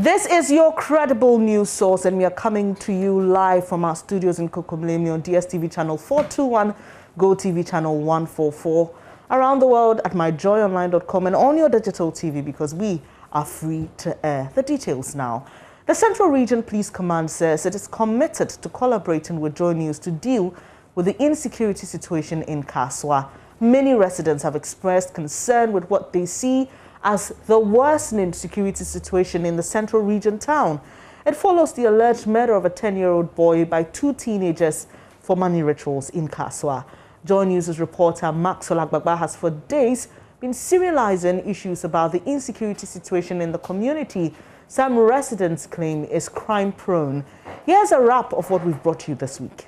This is your credible news source, and we are coming to you live from our studios in Kokomlemi on DSTV channel 421, GoTV channel 144, around the world at myjoyonline.com and on your digital TV, because we are free to air. The details now. The Central Region Police Command says it is committed to collaborating with JoyNews to deal with the insecurity situation in Kasoa. Many residents have expressed concern with what they see as the worsening security situation in the Central Region town. It follows the alleged murder of a 10-year-old boy by two teenagers for money rituals in Kasoa. JoyNews' reporter Maxwell Agbagba has for days been serializing issues about the insecurity situation in the community some residents claim is crime-prone. Here's a wrap of what we've brought you this week.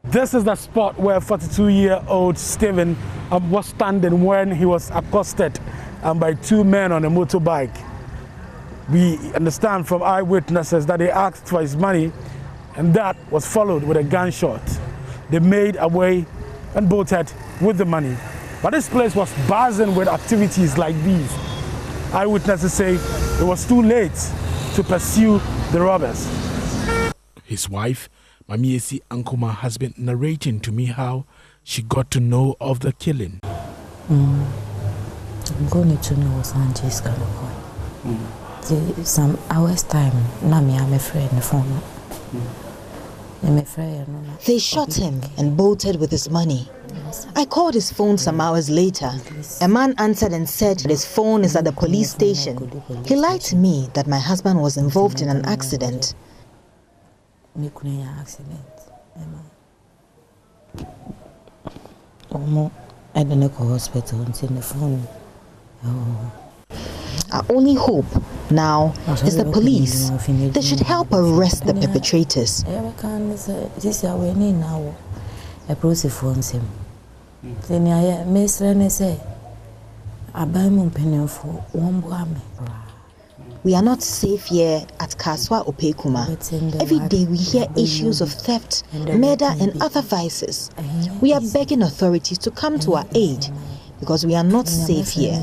This is the spot where 42-year-old Stephen was standing when he was accosted by two men on a motorbike. We understand from eyewitnesses that they asked for his money, and that was followed with a gunshot. They made away and bolted with the money. But this place was buzzing with activities like these. Eyewitnesses say it was too late to pursue the robbers. His wife, Mamiesi Ankuma, has been narrating to me how she got to know of the killing. I'm going to know Sanji's kind of boy. Some hours time, Nami, I'm afraid the phone. They shot him and bolted with his money. I called his phone some hours later. A man answered and said that his phone is at the police station. He lied to me that my husband was involved in an accident. I don't go hospital until the phone. Our only hope now is the police. They should help arrest the perpetrators. We are not safe here at Kasoa Opekuma. Every day we hear issues of theft, murder and other vices. We are begging authorities to come to our aid because we are not safe here.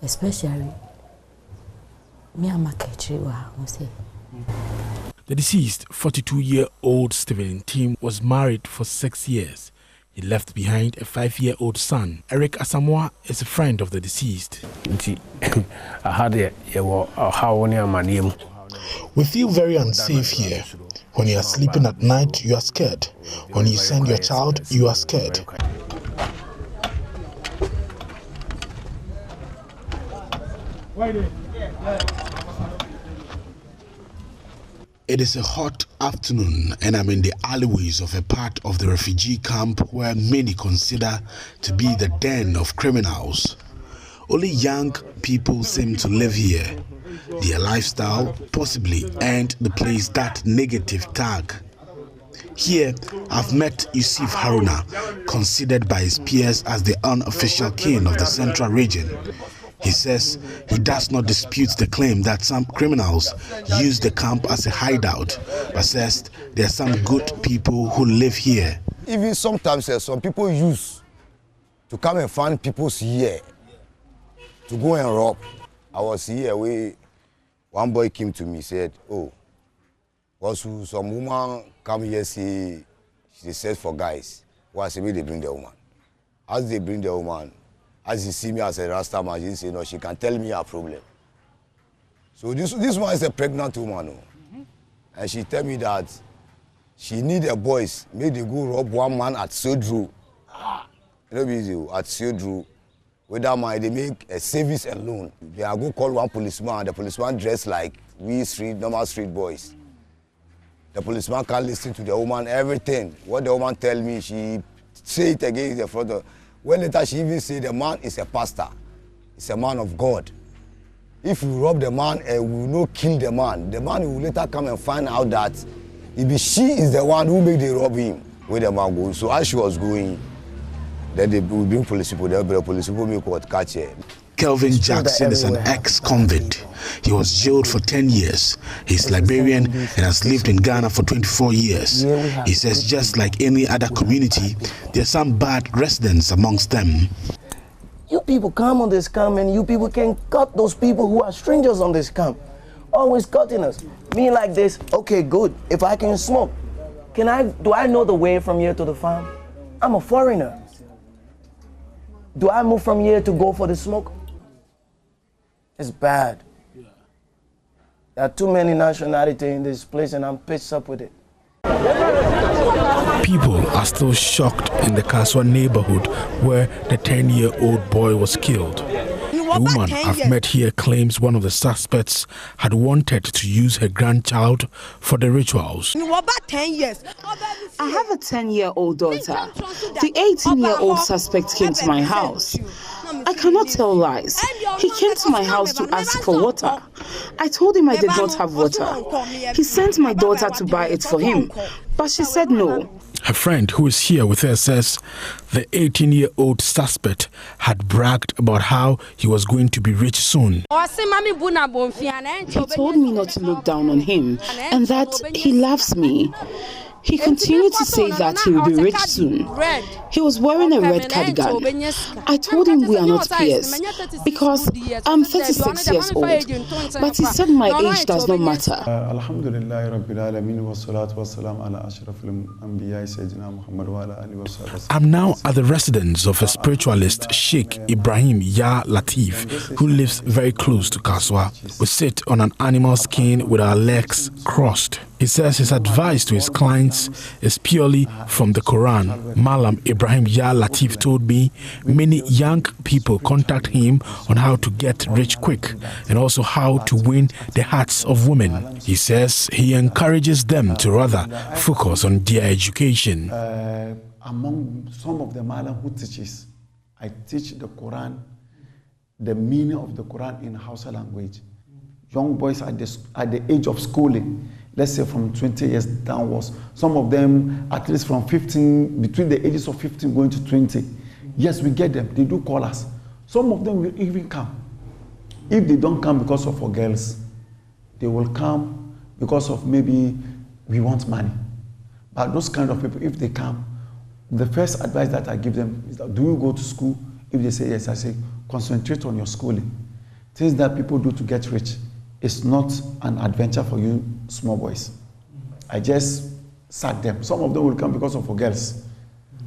Especially The deceased 42-year-old Stephen Tim was married for 6 years. He left behind a 5-year-old son. Eric Asamoah is a friend of the deceased. We feel very unsafe here. When you are sleeping at night, you are scared. When you send your child, you are scared. It is a hot afternoon and I'm in the alleyways of a part of the refugee camp where many consider to be the den of criminals. Only young people seem to live here. Their lifestyle possibly earned the place that negative tag. Here, I've met Yusuf Haruna, considered by his peers as the unofficial king of the Central Region. He says he does not dispute the claim that some criminals use the camp as a hideout, but says there are some good people who live here. Even sometimes some people use to come and find people's here to go and rob. I was here where one boy came to me, said, oh, some woman come here, she says for guys. Well, I said, they bring the woman. As they bring the woman, as he see me as a Rasta man, he say, no, she can tell me her problem. So this one is a pregnant woman. And she tell me that she need a boys. Maybe they go rob one man at Sodru. You know, at Sodru. With that man, they make a service and loan. They are go call one policeman, and the policeman dressed like we normal street boys. The policeman can't listen to the woman, everything. What the woman tell me, she say it again in the front of. When later she even say the man is a pastor, he's a man of God. If we rob the man and we will not kill the man will later come and find out that if she is the one who made the rob him, where the man goes. So as she was going, then they will bring police people, the police people make what catch her. Kelvin Jackson is an ex-convict. He was jailed for 10 years. He's Liberian and has lived in Ghana for 24 years. He says just like any other community, there are some bad residents amongst them. You people come on this camp and you people can cut those people who are strangers on this camp. Always cutting us. Me like this, okay, good. If I can smoke, do I know the way from here to the farm? I'm a foreigner. Do I move from here to go for the smoke? It's bad. There are too many nationalities in this place and I'm pissed up with it. People are still shocked in the Kasoa neighborhood where the 10-year-old boy was killed. The woman I've met here claims one of the suspects had wanted to use her grandchild for the rituals. I have a 10-year-old daughter. The 18-year-old suspect came to my house. I cannot tell lies. He came to my house to ask for water. I told him I did not have water. He sent my daughter to buy it for him, but she said no. Her friend, who is here with her, says the 18-year-old suspect had bragged about how he was going to be rich soon. He told me not to look down on him and that he loves me. He continued to say that he will be rich soon. He was wearing a red cardigan. I told him we are not peers because I'm 36 years old. But he said my age does not matter. I'm now at the residence of a spiritualist, Sheikh Ibrahim Ya Latif, who lives very close to Kasoa. We sit on an animal skin with our legs crossed. He says his advice to his clients is purely from the Quran. Malam Ibrahim Ya Latif told me many young people contact him on how to get rich quick and also how to win the hearts of women. He says he encourages them to rather focus on their education. Among some of the Malam who teaches, I teach the Quran, the meaning of the Quran in Hausa language. Young boys at the age of schooling, let's say from 20 years downwards. Some of them, at least from 15, between the ages of 15 going to 20. Yes, we get them. They do call us. Some of them will even come. If they don't come because of our girls, they will come because of maybe we want money. But those kind of people, if they come, the first advice that I give them is that, do you go to school? If they say yes, I say, concentrate on your schooling. Things that people do to get rich. It's not an adventure for you small boys. I just sack them. Some of them will come because of our girls.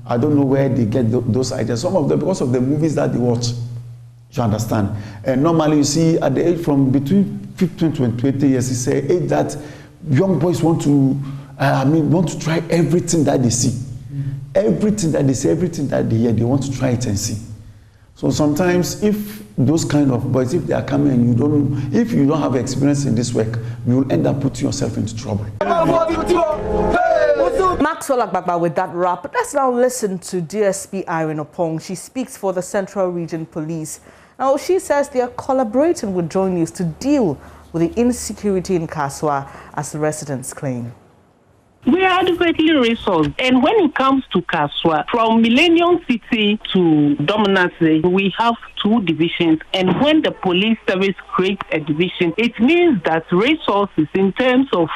I don't know where they get those ideas. Some of them because of the movies that they watch. You understand? And normally you see at the age from between 15 to 20 years, it's an age that young boys want to try everything that they see. Everything that they see, everything that they hear, they want to try it and see. So sometimes if those kind of boys, if they are coming and if you don't have experience in this work, you will end up putting yourself into trouble. Maxwell Agbagba with that rap. Let's now listen to DSP Irene Opong. She speaks for the Central Region Police. Now, she says they are collaborating with JoyNews to deal with the insecurity in Kasoa, as the residents claim. We are adequately resourced, and when it comes to Kasoa, from Millennium City to Dominance, we have 2 divisions, and when the police service creates a division, it means that resources in terms of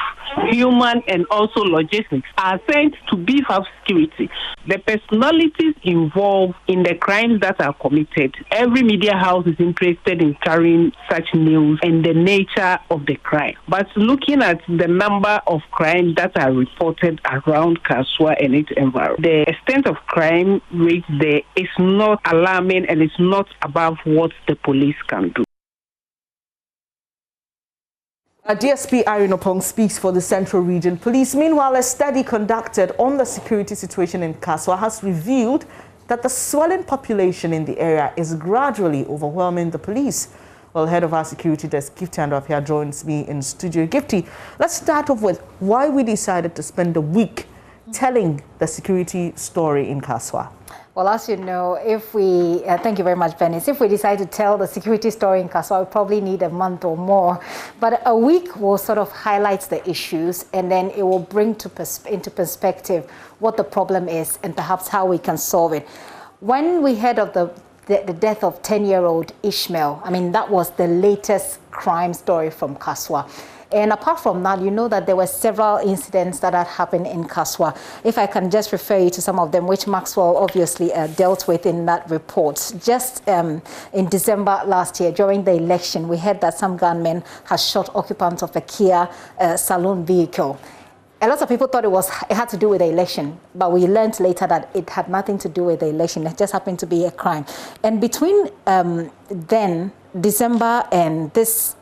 human and also logistics are sent to beef up security. The personalities involved in the crimes that are committed, every media house is interested in carrying such news and the nature of the crime. But looking at the number of crimes that are reported around Kasoa and its environment, the extent of crime rate there is not alarming and it's not above what the police can do. DSP Irene Opong speaks for the Central Region Police. Meanwhile, a study conducted on the security situation in Kasoa has revealed that the swelling population in the area is gradually overwhelming the police. Well, head of our security desk, Gifty Andofia, joins me in studio. Gifty, let's start off with why we decided to spend a week telling the security story in Kasoa. Well, as you know, if we, thank you very much, Venice, if we decide to tell the security story in Kasoa, we probably need a month or more. But a week will sort of highlight the issues, and then it will bring into perspective what the problem is and perhaps how we can solve it. When we heard of the the death of 10-year-old Ishmael. I mean, that was the latest crime story from Kasoa. And apart from that, you know that there were several incidents that had happened in Kasoa. If I can just refer you to some of them, which Maxwell obviously dealt with in that report. Just in December last year, during the election, we heard that some gunmen had shot occupants of a Kia saloon vehicle. A lot of people thought it had to do with the election, but we learned later that it had nothing to do with the election. It just happened to be a crime. And between then, December and this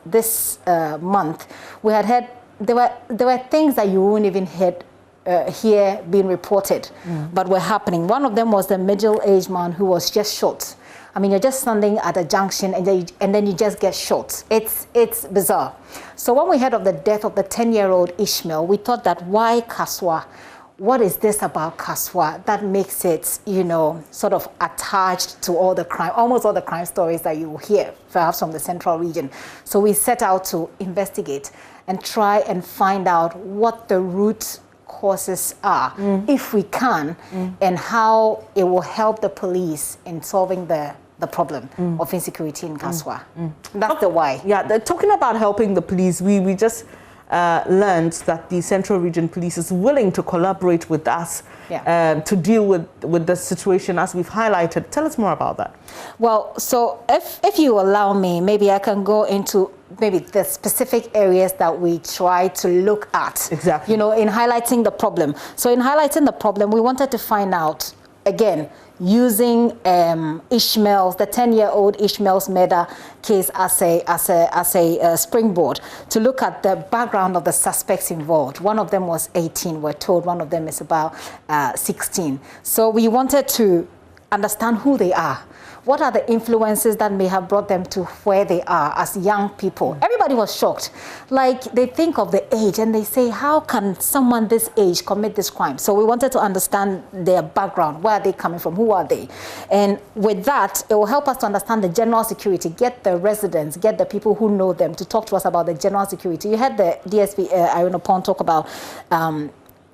month, we had heard there were things that you wouldn't even hear being reported, but were happening. One of them was the middle-aged man who was just shot. I mean, you're just standing at a junction and then you just get shot. It's bizarre. So when we heard of the death of the 10-year-old Ishmael, we thought that why Kasoa? What is this about Kasoa that makes it, you know, sort of attached to all the crime, almost all the crime stories that you hear, perhaps from the central region? So we set out to investigate and try and find out what the root causes are, if we can, and how it will help the police in solving the problem of insecurity in Kasoa. That's the why. Yeah, talking about helping the police, we just learned that the Central Region Police is willing to collaborate with us to deal with the situation as we've highlighted. Tell us more about that. Well, so if you allow me, maybe I can go into maybe the specific areas that we try to look at. Exactly. You know, in highlighting the problem. So in highlighting the problem, we wanted to find out, again, using Ishmael's, the 10-year-old Ishmael's murder case as a springboard to look at the background of the suspects involved. One of them was 18, we're told. One of them is about 16. So we wanted to understand who they are. What are the influences that may have brought them to where they are as young people? Everybody was shocked. Like, they think of the age and they say, how can someone this age commit this crime? So we wanted to understand their background. Where are they coming from? Who are they? And with that, it will help us to understand the general security, get the residents, get the people who know them to talk to us about the general security. You heard the DSP, Irene Opon, talk about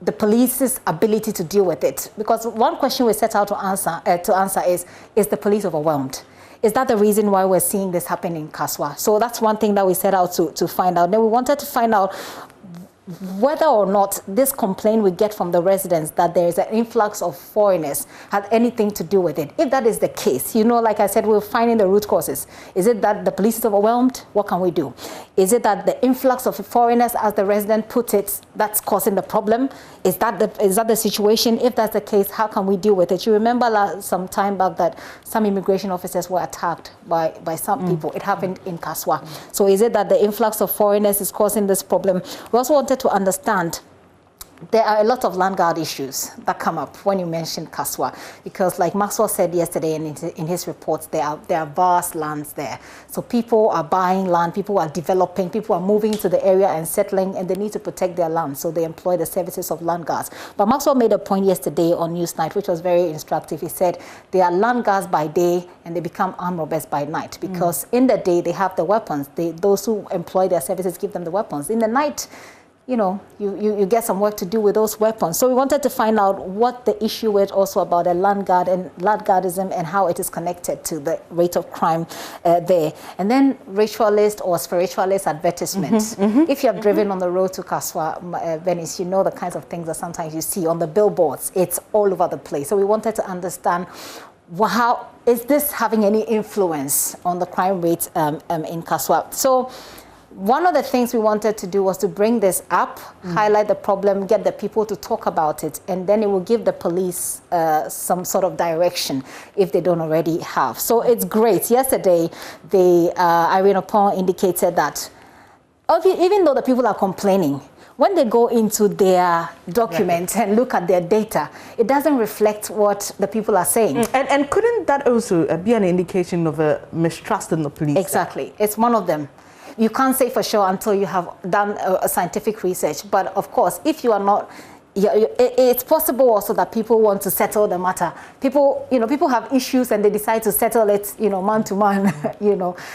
the police's ability to deal with it. Because one question we set out to answer is the police overwhelmed? Is that the reason why we're seeing this happen in Kasoa? So that's one thing that we set out to find out. Then we wanted to find out whether or not this complaint we get from the residents that there is an influx of foreigners had anything to do with it. If that is the case, you know, like I said, we're finding the root causes. Is it that the police is overwhelmed? What can we do? Is it that the influx of foreigners, as the resident put it, that's causing the problem? Is that the situation? If that's the case, how can we deal with it? You remember some time back that some immigration officers were attacked by some people. It happened in Kasoa. So is it that the influx of foreigners is causing this problem? We also wanted to understand there are a lot of land guard issues that come up when you mention Kasoa, because like Maxwell said yesterday in his reports, there are vast lands there. So people are buying land, people are developing, people are moving to the area and settling, and they need to protect their land, so they employ the services of land guards. But Maxwell made a point yesterday on Newsnight, which was very instructive. He said they are land guards by day and they become armed robbers by night, because in the day they have the weapons. Those who employ their services give them the weapons. In the night, you know, you get some work to do with those weapons. So we wanted to find out what the issue was also about a land guard and land guardism and how it is connected to the rate of crime there. And then ritualist or spiritualist advertisements. If you have driven on the road to Kasoa, Venice, you know the kinds of things that sometimes you see on the billboards. It's all over the place. So we wanted to understand how is this having any influence on the crime rate in Kasoa. So one of the things we wanted to do was to bring this up, highlight the problem, get the people to talk about it, and then it will give the police some sort of direction if they don't already have. So it's great. Yesterday, Irene Opon indicated that even though the people are complaining, when they go into their documents and look at their data, it doesn't reflect what the people are saying. And couldn't that also be an indication of a mistrust in the police? Exactly. It's one of them. You can't say for sure until you have done a scientific research. But of course, if you are not, it's possible also that people want to settle the matter. People have issues and they decide to settle it, man to man,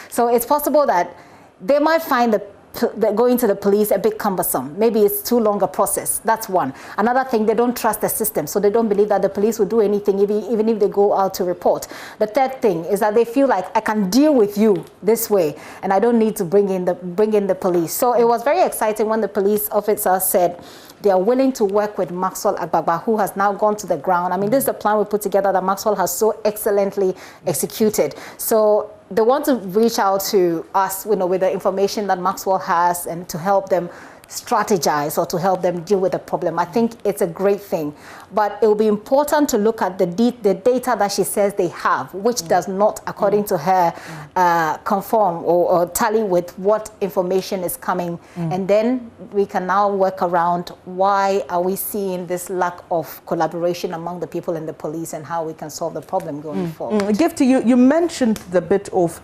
So it's possible that they might find the going to the police a bit cumbersome. Maybe it's too long a process. That's one. Another thing, they don't trust the system, so they don't believe that the police will do anything, even if they go out to report. The third thing is that they feel like I can deal with you this way, and I don't need to bring in the police. So it was very exciting when the police officer said they are willing to work with Maxwell Agbagba, who has now gone to the ground. I mean, this is the plan we put together that Maxwell has so excellently executed. So they want to reach out to us, with the information that Maxwell has, and to help them strategize or to help them deal with the problem. I think it's a great thing, but it will be important to look at the data that she says they have, which does not, according to her, conform or tally with what information is coming. And then we can now work around why are we seeing this lack of collaboration among the people in the police, and how we can solve the problem going forward. Give to you, you mentioned the bit of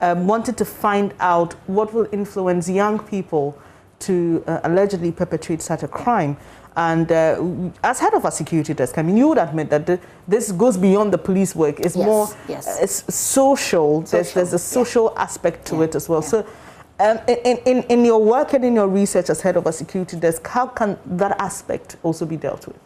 wanted to find out what will influence young people to allegedly perpetrate such a crime. And as head of a security desk, I mean, you would admit that this goes beyond the police work. It's more it's social. There's a social aspect to it as well. So in your work and in your research as head of a security desk, how can that aspect also be dealt with?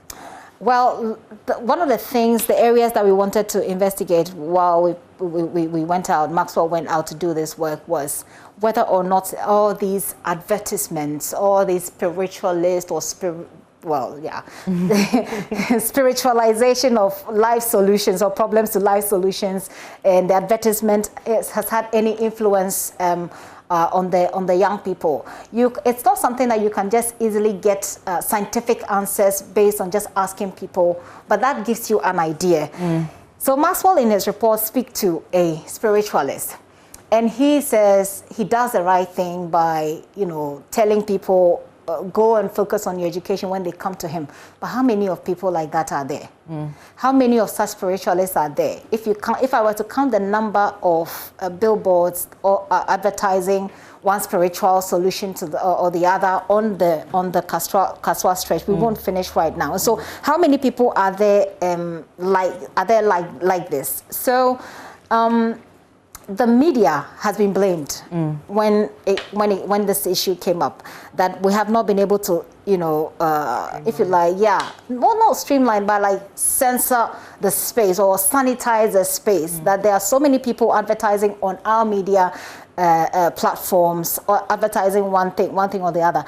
Well, one of the things, the areas that we wanted to investigate while we went out, Maxwell went out to do this work, was whether or not all these advertisements, all these spiritualists or spiritualization of life solutions or problems to life solutions, and the advertisement has had any influence on the young people. It's not something that you can just easily get scientific answers based on just asking people, but that gives you an idea. So Maxwell in his report speaks to a spiritualist, and he says he does the right thing by, telling people go and focus on your education when they come to him. But how many of people like that are there? How many of such spiritualists are there? If I were to count the number of billboards or advertising one spiritual solution to or the other on the Kasoa stretch, we won't finish right now. So how many people are there like this? So the media has been blamed when this issue came up, that we have not been able to, if you like, not streamline, but like censor the space or sanitize the space. That there are so many people advertising on our media platforms, or advertising one thing or the other.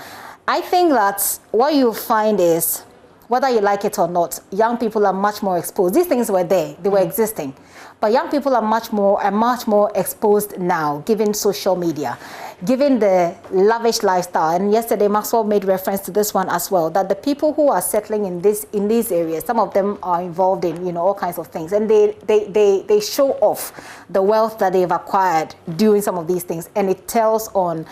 I think that what you find is, whether you like it or not, young people are much more exposed. These things were there; they were existing. But young people are much more exposed now, given social media, given the lavish lifestyle. And yesterday, Maxwell made reference to this one as well, that the people who are settling in these areas, some of them are involved in all kinds of things, and they show off the wealth that they've acquired doing some of these things, and it tells on.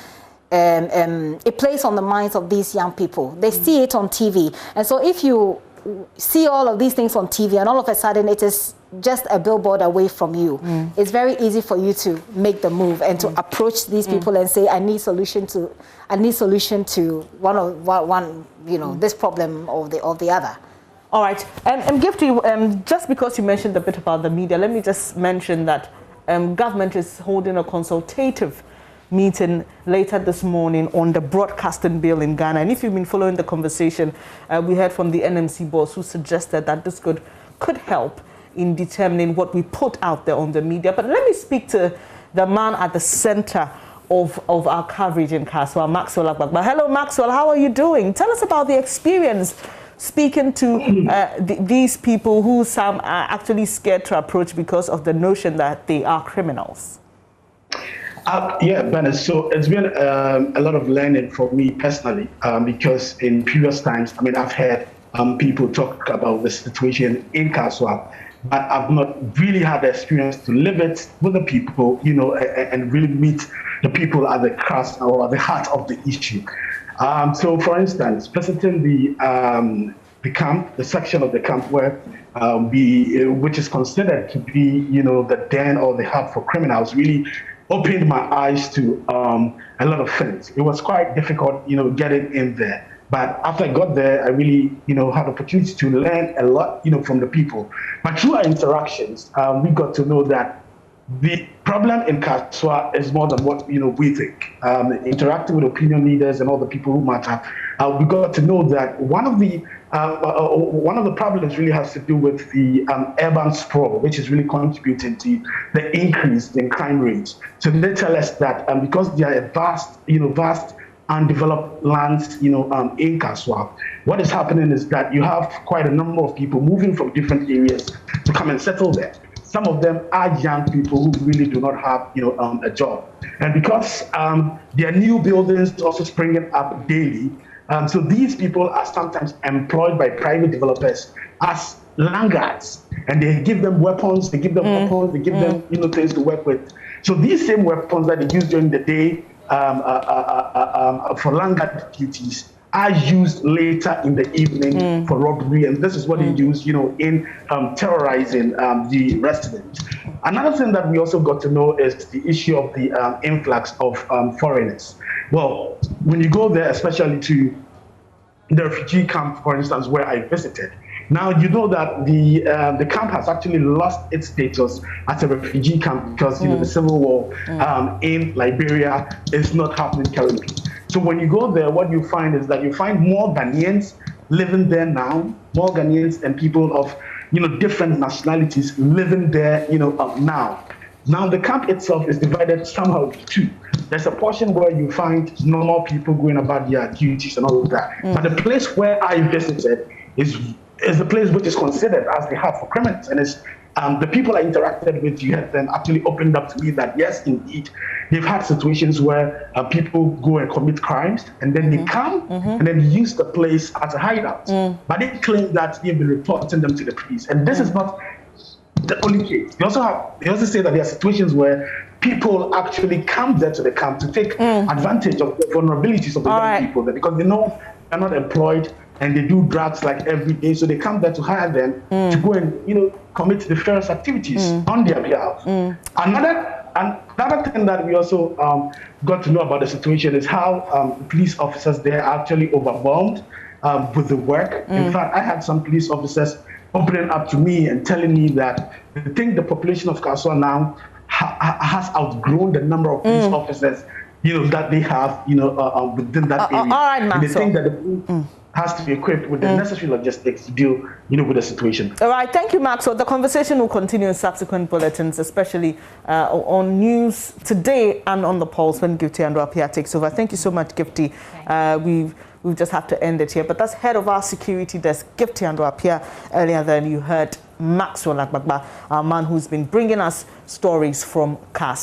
It plays on the minds of these young people. They see it on TV, and so if you see all of these things on TV, and all of a sudden it is just a billboard away from you, it's very easy for you to make the move and to approach these people and say, I need solution to one this problem or the other. All right, and give to you, just because you mentioned a bit about the media, let me just mention that government is holding a consultative meeting later this morning on the broadcasting bill in Ghana. And if you've been following the conversation, we heard from the NMC boss who suggested that this could help in determining what we put out there on the media. But let me speak to the man at the center of our coverage in Kasoa, Maxwell Agbagba. Hello, Maxwell. How are you doing? Tell us about the experience speaking to these people who some are actually scared to approach because of the notion that they are criminals. Yeah, Bennett. So it's been a lot of learning for me personally, because in previous times, I've heard people talk about the situation in Kasoa, but I've not really had the experience to live it with the people, and really meet the people at the crux or the heart of the issue. So, for instance, visiting the camp, the section of the camp where which is considered to be, the den or the hub for criminals, really opened my eyes to a lot of things. It was quite difficult, getting in there. But after I got there, I really, had the opportunity to learn a lot, from the people. But through our interactions, we got to know that the problem in Kasoa is more than what we think. Interacting with opinion leaders and all the people who matter, we got to know that one of the problems really has to do with the urban sprawl, which is really contributing to the increase in crime rates. So they tell us that because there are vast undeveloped lands, in Kasoa, what is happening is that you have quite a number of people moving from different areas to come and settle there. Some of them are young people who really do not have, a job. And because there are new buildings also springing up daily, so these people are sometimes employed by private developers as landguards, and they give them weapons, they give them things to work with. So these same weapons that they use during the day for landguard duties are used later in the evening for robbery, and this is what they use, in terrorizing the residents. Another thing that we also got to know is the issue of the influx of foreigners. Well, when you go there, especially to the refugee camp, for instance, where I visited, now you know that the camp has actually lost its status as a refugee camp because the civil war in Liberia is not happening currently. So when you go there, what you find is that you find more Ghanaians living there now, more Ghanaians and people of different nationalities living there now. Now the camp itself is divided somehow into two. There's a portion where you find normal people going about their duties and all of that. But the place where I visited is the place which is considered as the hub for criminals, and it's the people I interacted with, you had them actually opened up to me that yes, indeed, they've had situations where people go and commit crimes, and then they come and then use the place as a hideout. But they claim that they've been reporting them to the police, and this is not the only case. They also say that there are situations where people actually come there to the camp to take advantage of the vulnerabilities of the young people there, because they know they're not employed and they do drugs like every day, so they come there to hire them to go and commit nefarious activities on their behalf. Another thing that we also got to know about the situation is how police officers there are actually overwhelmed with the work. In fact, I had some police officers opening up to me and telling me that they think the population of Kasoa now has outgrown the number of police officers that they have within that area. All right, and they think that the police has to be equipped with the necessary logistics to deal with the situation. All right, thank you, Maxwell. The conversation will continue in subsequent bulletins, especially on news today and on the Pulse when Gifty and Rapia takes over. Thank you so much, Gifty. We've just have to end it here. But that's head of our security desk, Gifty and Rapia. Earlier then you heard Maxwell Akbagba, our man who's been bringing us stories from Kasoa.